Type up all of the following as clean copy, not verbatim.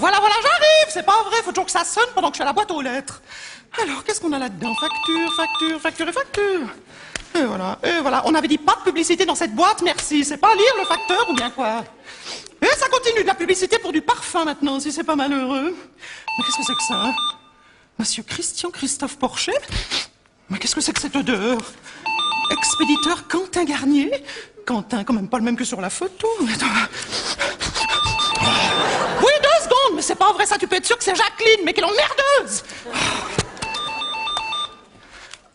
Voilà, j'arrive. C'est pas vrai, faut toujours que ça sonne pendant que je suis à la boîte aux lettres. Alors, qu'est-ce qu'on a là-dedans? Facture. Et voilà. On avait dit pas de publicité dans cette boîte, merci. C'est pas à lire le facteur ou bien quoi? Et ça continue de la publicité pour du parfum maintenant, si c'est pas malheureux. Mais qu'est-ce que c'est que ça? Monsieur Christian Christophe Porcher? Mais qu'est-ce que c'est que cette odeur? Expéditeur Quentin Garnier? Quentin, quand même pas le même que sur la photo. Oui, 2 secondes, mais c'est pas vrai ça, tu peux être sûr que c'est Jacqueline, mais quelle emmerdeuse!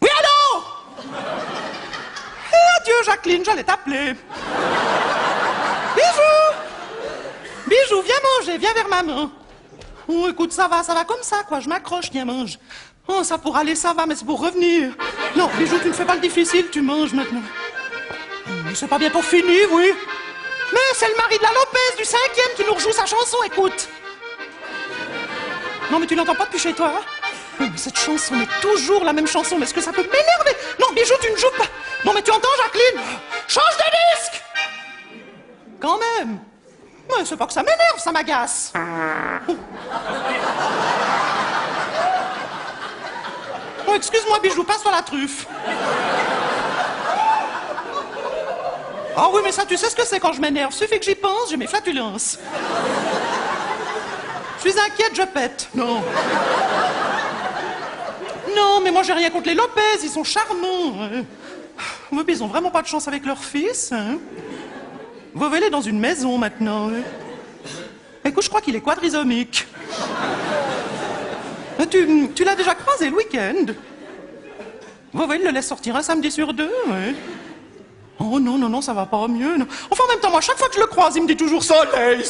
Oui, allô? Adieu, Jacqueline, j'allais t'appeler. Bijou, viens manger, viens vers maman. Oh, écoute, ça va comme ça, quoi, je m'accroche, viens, mange. Oh, ça pour aller, ça va, mais c'est pour revenir. Non, Bijou, tu ne fais pas le difficile, tu manges maintenant. C'est pas bientôt fini, oui. Mais c'est le mari de la Lopez, du 5e, qui nous rejoue sa chanson, écoute. Non, mais tu l'entends pas depuis chez toi, hein? Oui, mais cette chanson est toujours la même chanson, mais est-ce que ça peut m'énerver? Non, Bijou, tu ne joues pas. Non, mais tu entends, Jacqueline? Change de disque! Quand même. Ouais, c'est pas que ça m'énerve, ça m'agace. Oh, excuse-moi, Bijou, passe-toi la truffe. Ah oui, mais ça, tu sais ce que c'est quand je m'énerve. Suffit que j'y pense, j'ai mes flatulences. Je suis inquiète, je pète. Non, mais moi, j'ai rien contre les Lopez, ils sont charmants. Oui, mais ils ont vraiment pas de chance avec leur fils, hein. Vauvel est dans une maison, maintenant. Écoute, je crois qu'il est quadrisomique. Tu l'as déjà croisé le week-end? Vauvel le laisse sortir un samedi sur 2, ouais. Oh non, ça va pas mieux. Non. Enfin, en même temps, moi, chaque fois que je le croise, il me dit toujours soleil.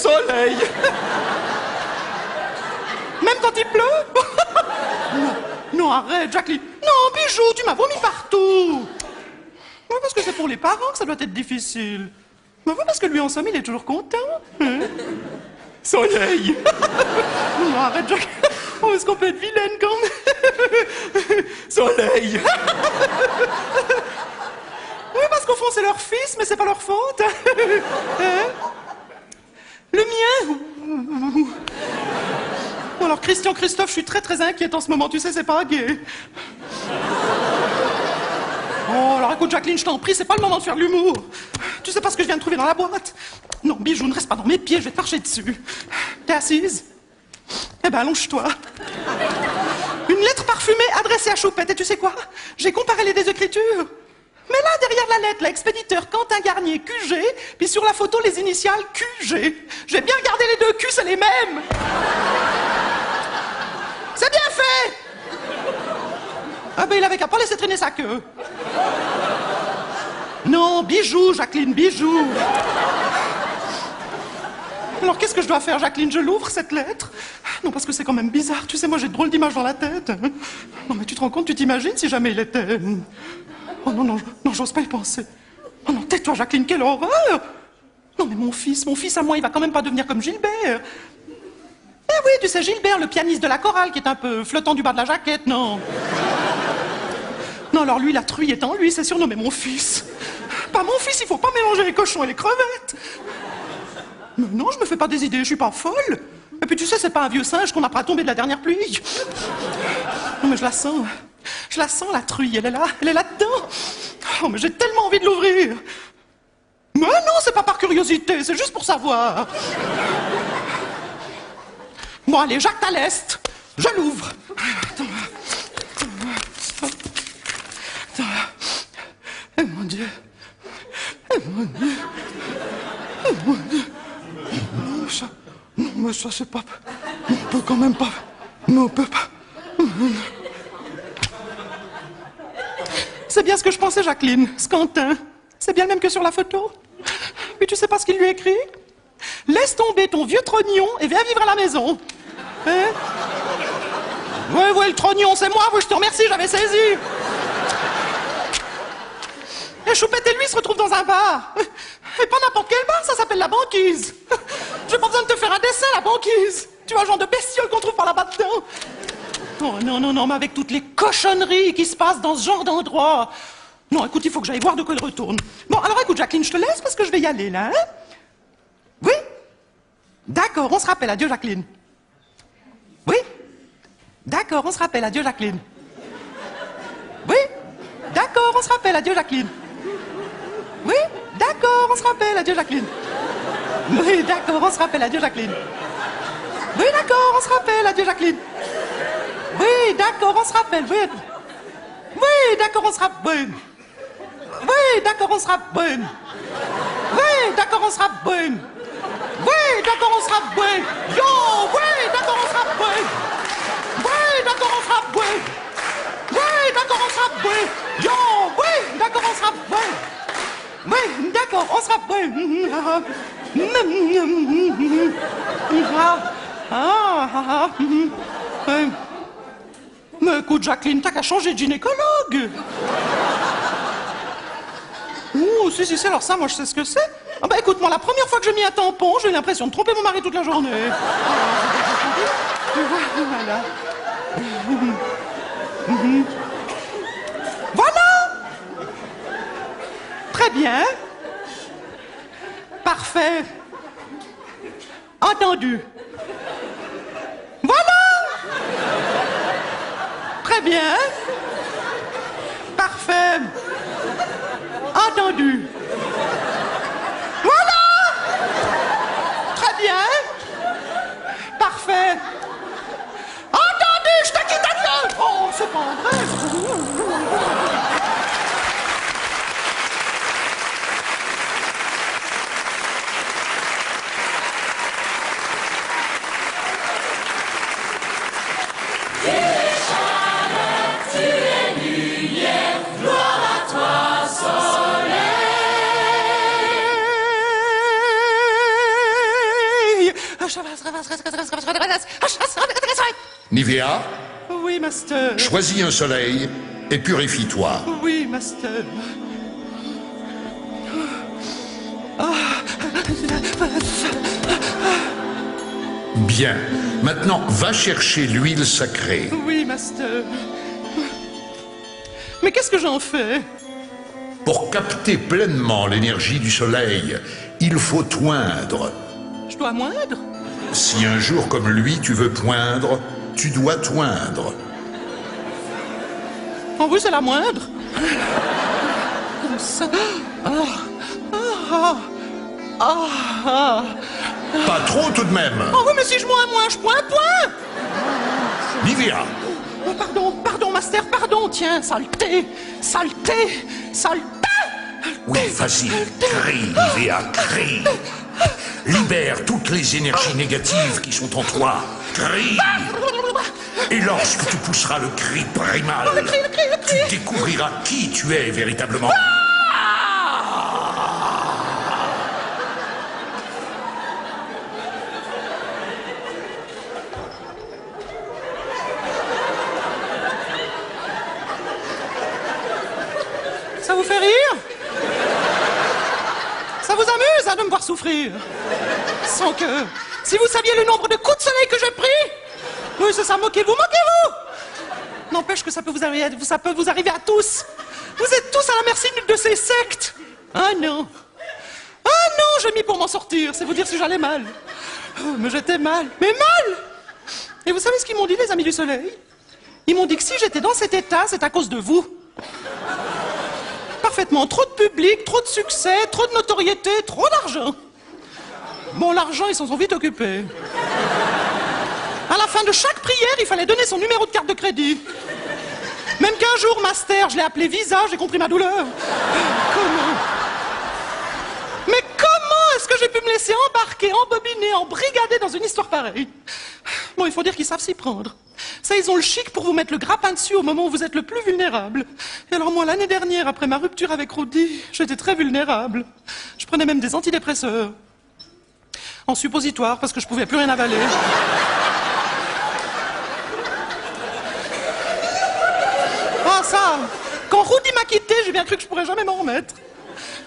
Même quand il pleut. Non, arrête, Jacqueline. Non, Bijou, tu m'as vomi partout. Oui, parce que c'est pour les parents que ça doit être difficile. Mais oui, parce que lui, en somme, il est toujours content. Hein? Soleil. Non, arrête, Jacqueline. Oh, est-ce qu'on peut être vilaine quand même? Soleil. Oui, parce qu'au fond, c'est leur fils, mais c'est pas leur faute. Hein? Le mien. Bon, alors, Christian Christophe, je suis très inquiète en ce moment, tu sais, c'est pas gai. Oh, alors écoute, Jacqueline, je t'en prie, c'est pas le moment de faire de l'humour. Tu sais pas ce que je viens de trouver dans la boîte? Non, Bijou, ne reste pas dans mes pieds, je vais te marcher dessus. T'es assise? Eh ben, allonge-toi. Une lettre parfumée adressée à Choupette, et tu sais quoi? J'ai comparé les deux écritures. Mais là, derrière la lettre, l'expéditeur Quentin Garnier, QG, puis sur la photo, les initiales QG. J'ai bien regardé les deux Q, c'est les mêmes. C'est bien fait! Ah ben, il avait qu'à pas laisser traîner sa queue. Non, Bijou, Jacqueline, Bijou. Alors, qu'est-ce que je dois faire, Jacqueline? Je l'ouvre, cette lettre? Non, parce que c'est quand même bizarre. Tu sais, moi, j'ai de drôles d'images dans la tête. Non, mais tu te rends compte, tu t'imagines si jamais il était... Oh non, j'ose pas y penser. Oh non, tais-toi, Jacqueline, quelle horreur! Non, mais mon fils à moi, il va quand même pas devenir comme Gilbert. Eh oui, tu sais, Gilbert, le pianiste de la chorale, qui est un peu flottant du bas de la jaquette, non? Non, alors lui, la truie est en lui, c'est sûr, non, mais mon fils. Pas mon fils, il faut pas mélanger les cochons et les crevettes. Mais non, je me fais pas des idées, je suis pas folle. Et puis tu sais, c'est pas un vieux singe qu'on n'a pas tombé de la dernière pluie. Non, mais je la sens, la truie, elle est là-dedans. Oh, mais j'ai tellement envie de l'ouvrir. Mais non, c'est pas par curiosité, c'est juste pour savoir. Bon, allez, Jacques Tallest, je l'ouvre. Attends. Eh mon Dieu. Non, mais ça, c'est pas... On peut quand même pas... Non, on peut pas... C'est bien ce que je pensais, Jacqueline. Ce Quentin. C'est bien le même que sur la photo. Mais tu sais pas ce qu'il lui écrit? Laisse tomber ton vieux trognon et viens vivre à la maison. Hein? Ouais, le trognon, c'est moi. Oui, je te remercie, j'avais saisi. Et Choupette et lui se retrouvent dans un bar. Et pas n'importe quel bar, ça s'appelle la banquise. J'ai pas besoin de te faire un dessin, la banquise. Tu vois, genre de bestiole qu'on trouve par là-bas dedans. Oh non, mais avec toutes les cochonneries qui se passent dans ce genre d'endroit. Non, écoute, il faut que j'aille voir de quoi il retourne. Bon, alors écoute, Jacqueline, je te laisse parce que je vais y aller, là, hein? Oui? D'accord, on se rappelle. Adieu, Jacqueline. D'accord, on se rappelle. Adieu, Jacqueline. Oui, d'accord, on se rappelle. Adieu, Jacqueline. Oui, d'accord, on se rappelle. Adieu, Jacqueline. Oui, d'accord, on se rappelle. Adieu, Jacqueline. Oui, d'accord, on se rappelle. Adieu, Jacqueline. Oui, d'accord, on se rappelle. Oui, oui, d'accord, on se rappelle. Oui, d'accord, on se rappelle. Oui, d'accord, on se rappelle. Oui, d'accord, on se rappelle. Yo, oui, d'accord, on se rappelle. Oui, d'accord, on se rappelle. Oui, d'accord, on se rappelle. Yo, oui, d'accord, on se rappelle. Oui, d'accord, on se rappelle. Mais écoute, Jacqueline, t'as qu'à changer de gynécologue. Ouh, si, alors ça, moi, je sais ce que c'est. Ah bah écoute, moi, la première fois que j'ai mis un tampon, j'ai eu l'impression de tromper mon mari toute la journée. Voilà. Voilà. Très bien. Parfait. Entendu. Voilà. Très bien. Parfait. Entendu. Voilà. Très bien. Parfait. Entendu, je te quitte, adieu. Oh, c'est pas vrai. Nivea, Oui, master. choisis un soleil et purifie-toi. Oui, master. Bien. Maintenant, va chercher l'huile sacrée. Oui, master. Mais qu'est-ce que j'en fais? Pour capter pleinement l'énergie du soleil, il faut toindre. Je dois moindre? Si un jour comme lui tu veux poindre, tu dois toindre. Oh oui, c'est la moindre. Comme ça. Pas trop tout de même. Oh oui, mais si je moins, je point. Nivea, Oh, pardon, master, pardon. Tiens, saleté. oui, vas-y, crie, Nivea, crie. Libère toutes les énergies négatives qui sont en toi. Crie. Et lorsque tu pousseras le cri primal, Le cri. tu découvriras qui tu es véritablement. Ça vous fait rire? Ça vous amuse, hein, de me voir souffrir? Sans que... Si vous saviez le nombre de coups de soleil que j'ai pris? Oui, c'est ça, moquez-vous. N'empêche que ça peut vous arriver à tous. Vous êtes tous à la merci de ces sectes. Ah non, j'ai mis pour m'en sortir, c'est vous dire si j'allais mal. Oh, mais j'étais mal, mais mal. Et vous savez ce qu'ils m'ont dit, les amis du soleil? Ils m'ont dit que si j'étais dans cet état, c'est à cause de vous. Parfaitement, trop de public, trop de succès, trop de notoriété, trop d'argent. Bon, l'argent, ils s'en sont vite occupés. À la fin de chaque prière, il fallait donner son numéro de carte de crédit. Même qu'un jour, master, je l'ai appelé Visa, j'ai compris ma douleur. Comment? Mais comment est-ce que j'ai pu me laisser embarquer, embobiner, embrigader dans une histoire pareille? Bon, il faut dire qu'ils savent s'y prendre. Ça, ils ont le chic pour vous mettre le grappin dessus au moment où vous êtes le plus vulnérable. Et alors moi, l'année dernière, après ma rupture avec Rudy, j'étais très vulnérable. Je prenais même des antidépresseurs. En suppositoire, parce que je pouvais plus rien avaler. Ah ça, quand Rudy m'a quitté, j'ai bien cru que je pourrais jamais m'en remettre.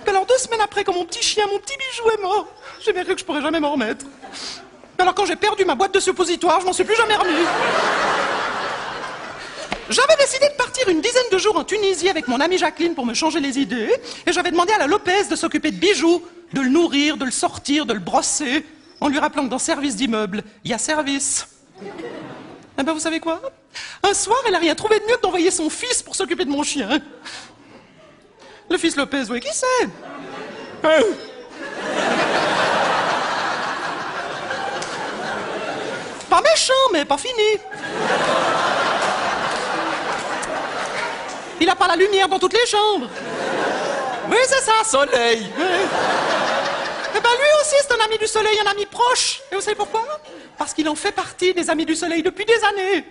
Puis alors 2 semaines après, quand mon petit chien, mon petit bijou est mort, j'ai bien cru que je pourrais jamais m'en remettre. Puis alors quand j'ai perdu ma boîte de suppositoires, je m'en suis plus jamais remis. J'avais décidé de partir une dizaine de jours en Tunisie avec mon amie Jacqueline pour me changer les idées, et j'avais demandé à la Lopez de s'occuper de Bijou, de le nourrir, de le sortir, de le brosser, en lui rappelant que dans service d'immeuble, il y a service. Eh ben, vous savez quoi? Un soir, elle a rien trouvé de mieux que d'envoyer son fils pour s'occuper de mon chien. Le fils Lopez, oui, qui c'est? Pas méchant, mais pas fini. Il a pas la lumière dans toutes les chambres. Oui, c'est ça, soleil. Eh ben, lui aussi, c'est un ami du soleil, un ami proche. Et vous savez pourquoi? Parce qu'il en fait partie des amis du soleil depuis des années.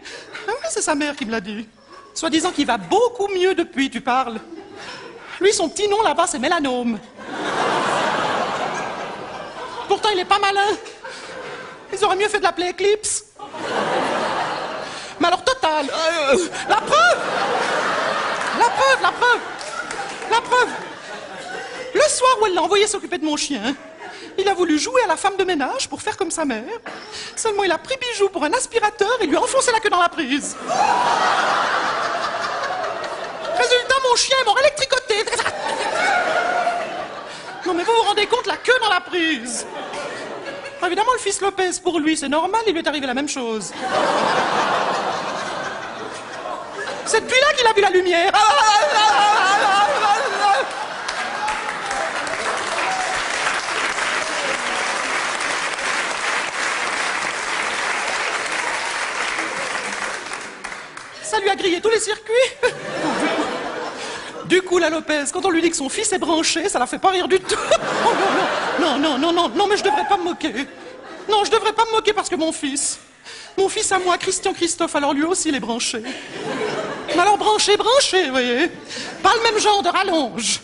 Ah oui, c'est sa mère qui me l'a dit. Soi-disant qu'il va beaucoup mieux depuis, tu parles. Lui, son petit nom là-bas, c'est Mélanome. Pourtant, il est pas malin. Ils auraient mieux fait de l'appeler Eclipse. Mais alors, total. La preuve. Le soir où elle l'a envoyé s'occuper de mon chien, il a voulu jouer à la femme de ménage pour faire comme sa mère. Seulement, il a pris Bijou pour un aspirateur et lui a enfoncé la queue dans la prise. Résultat, mon chien est mort électricoté. Non, mais vous vous rendez compte, la queue dans la prise. Évidemment, le fils Lopez, pour lui, c'est normal, il lui est arrivé la même chose. C'est depuis là qu'il a vu la lumière. Ça lui a grillé tous les circuits. Du coup, la Lopez, quand on lui dit que son fils est branché, ça la fait pas rire du tout. Oh, non, mais je devrais pas me moquer. Non, je devrais pas me moquer parce que mon fils à moi, Christian Christophe, alors lui aussi, il est branché. Mais alors branché, vous voyez. Pas le même genre de rallonge.